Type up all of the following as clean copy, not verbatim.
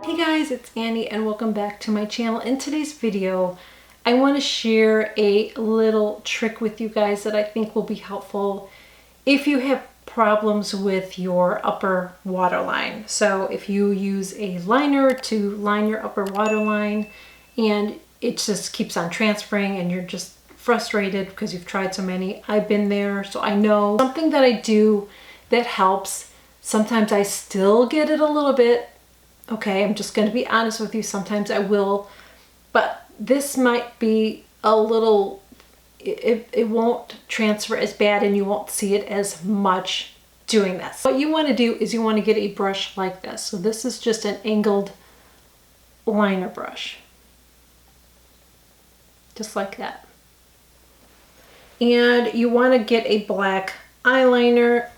Hey guys, it's Annie and welcome back to my channel. In today's video, I want to share a little trick with you guys that I think will be helpful if you have problems with your upper waterline. So if you use a liner to line your upper waterline and it just keeps on transferring and you're just frustrated because you've tried so many, I've been there, so I know. Something that I do that helps, sometimes I still get it a little bit. Okay, I'm just going to be honest with you, sometimes I will, but this might be a little, it won't transfer as bad and you won't see it as much doing this. What you want to do is you want to get a brush like this. So this is just an angled liner brush, just like that. And you want to get a black eyeliner,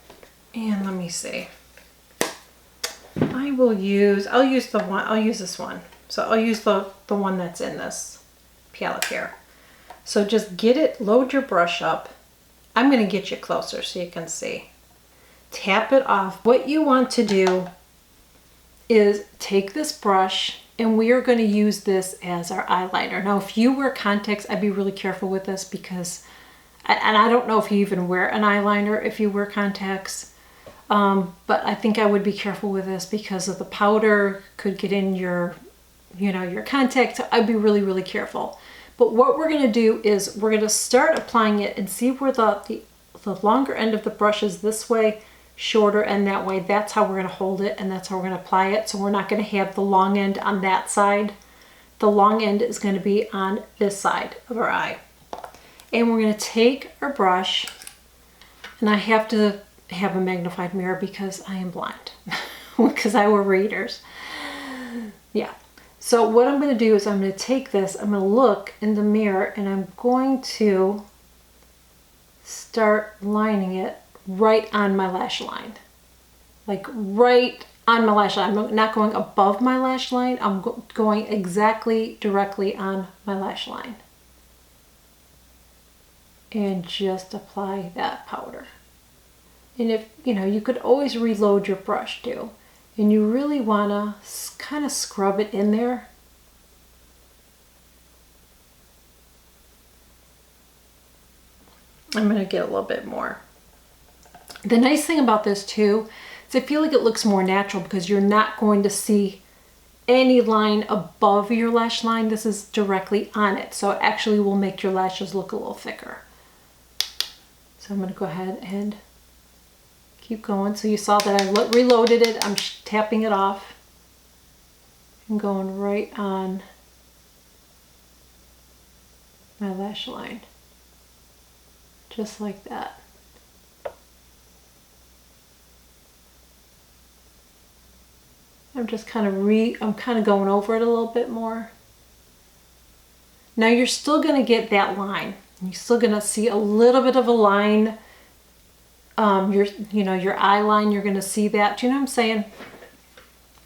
and let me see. I'll use this one. So I'll use the one that's in this palette here. So just get it, load your brush up. I'm going to get you closer so you can see. Tap it off. What you want to do is take this brush and we are going to use this as our eyeliner. Now, if you wear contacts, I'd be really careful with this because, and I don't know if you even wear an eyeliner if you wear contacts. But I think I would be careful with this because of the powder could get in your, your contact. So I'd be really, really careful. But what we're going to do is we're going to start applying it and see where the longer end of the brush is this way, shorter and that way. That's how we're going to hold it and that's how we're going to apply it. So we're not going to have the long end on that side. The long end is going to be on this side of our eye. And we're going to take our brush, and I have to have a magnified mirror because I am blind because I wear readers. Yeah. So what I'm going to do is I'm going to take this, I'm going to look in the mirror and I'm going to start lining it right on my lash line. Like right on my lash line. I'm not going above my lash line. I'm going exactly directly on my lash line. And just apply that powder. And if, you could always reload your brush too. And you really want to kind of scrub it in there. I'm going to get a little bit more. The nice thing about this too is I feel like it looks more natural because you're not going to see any line above your lash line. This is directly on it. So it actually will make your lashes look a little thicker. So I'm going to go ahead and keep going. So you saw that I reloaded it. I'm tapping it off and going right on my lash line. Just like that. I'm just kind of going over it a little bit more. Now you're still going to get that line. You're still going to see a little bit of a line. Your eye line, you're going to see that. Do you know what I'm saying?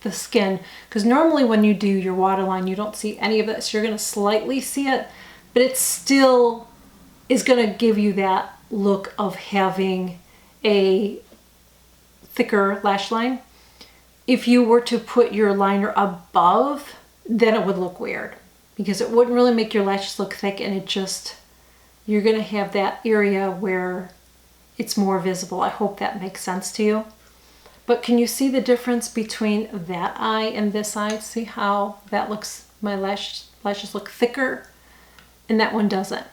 The skin. Because normally when you do your waterline, you don't see any of this. You're going to slightly see it, but it still is going to give you that look of having a thicker lash line. If you were to put your liner above, then it would look weird because it wouldn't really make your lashes look thick, and you're going to have that area where it's more visible. I hope that makes sense to you. But can you see the difference between that eye and this eye? See how that looks, my lashes look thicker and that one doesn't.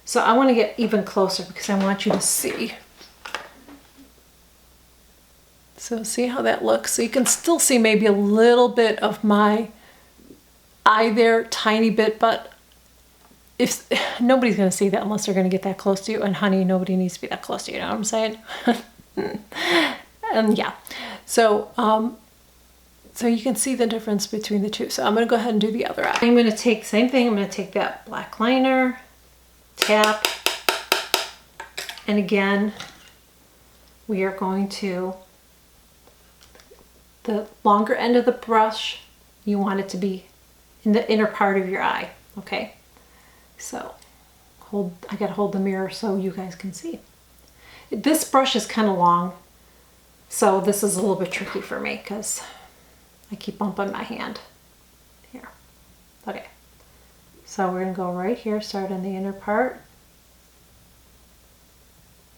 So I want to get even closer because I want you to see. So see how that looks? So you can still see maybe a little bit of my eye there, tiny bit, but if nobody's going to see that unless they're going to get that close to you, and honey, nobody needs to be that close to you, you know what I'm saying? And yeah, so you can see the difference between the two. So I'm going to go ahead and do the other eye. I'm going to take, same thing, I'm going to take that black liner, tap, and again, we are going to, the longer end of the brush, you want it to be in the inner part of your eye, okay? So I gotta hold the mirror so you guys can see. This brush is kind of long, so this is a little bit tricky for me because I keep bumping my hand. Here. Okay. So we're going to go right here, start on the inner part.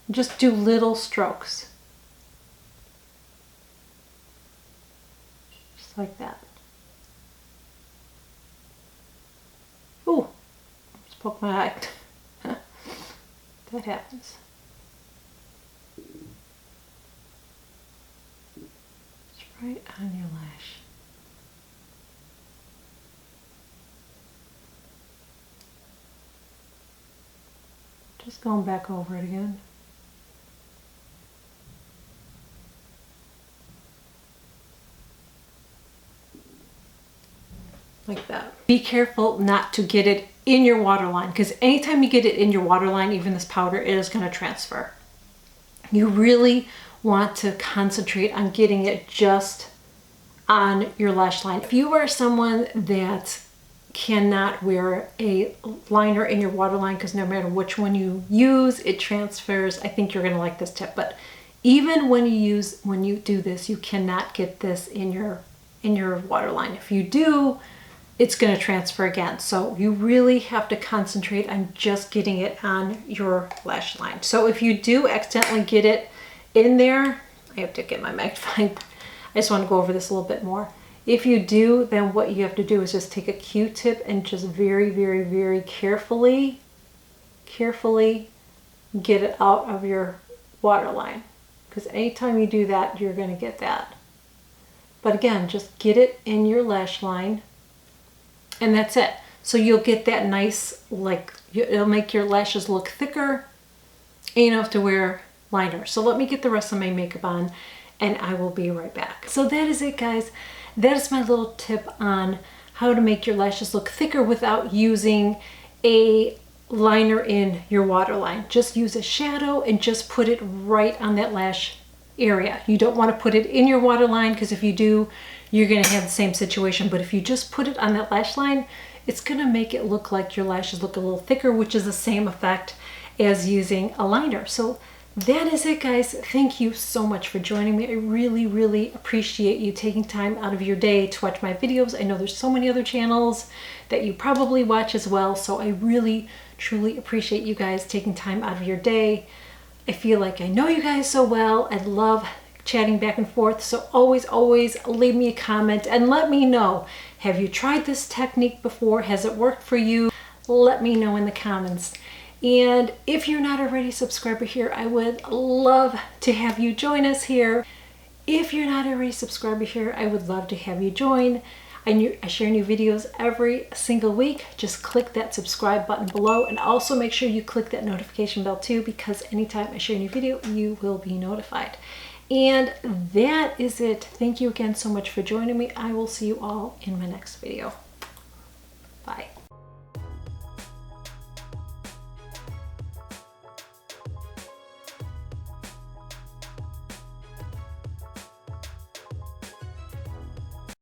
Just do little strokes. Just like that. Ooh, just poke my eye. That happens. It's right on your lash. Just going back over it again. Like that. Be careful not to get it in your waterline, because anytime you get it in your waterline, even this powder, it is going to transfer. You really want to concentrate on getting it just on your lash line. If you are someone that cannot wear a liner in your waterline, because no matter which one you use, it transfers, I think you're going to like this tip. But even when you do this, you cannot get this in your waterline. If you do, it's going to transfer again. So you really have to concentrate on just getting it on your lash line. So if you do accidentally get it in there, I have to get my magnifying. I just want to go over this a little bit more. If you do, then what you have to do is just take a Q-tip and just very, very, very carefully get it out of your waterline. Because anytime you do that, you're going to get that. But again, just get it in your lash line. And that's it. So you'll get that nice, like, it'll make your lashes look thicker and you don't have to wear liner. So let me get the rest of my makeup on and I will be right back. So that is it, guys. That is my little tip on how to make your lashes look thicker without using a liner in your waterline. Just use a shadow and just put it right on that lash area. You don't want to put it in your waterline, because if you do, you're going to have the same situation. But if you just put it on that lash line, it's going to make it look like your lashes look a little thicker, which is the same effect as using a liner. So that is it, guys. Thank you so much for joining me. I really, really appreciate you taking time out of your day to watch my videos. I know there's so many other channels that you probably watch as well. So I really, truly appreciate you guys taking time out of your day. I feel like I know you guys so well. I love chatting back and forth. So always, always leave me a comment and let me know. Have you tried this technique before? Has it worked for you? Let me know in the comments. And if you're not already a subscriber here, I would love to have you join us here. If you're not already a subscriber here, I would love to have you join. I share new videos every single week. Just click that subscribe button below, and also make sure you click that notification bell too, because anytime I share a new video, you will be notified. And that is it. Thank you again so much for joining me. I will see you all in my next video. Bye.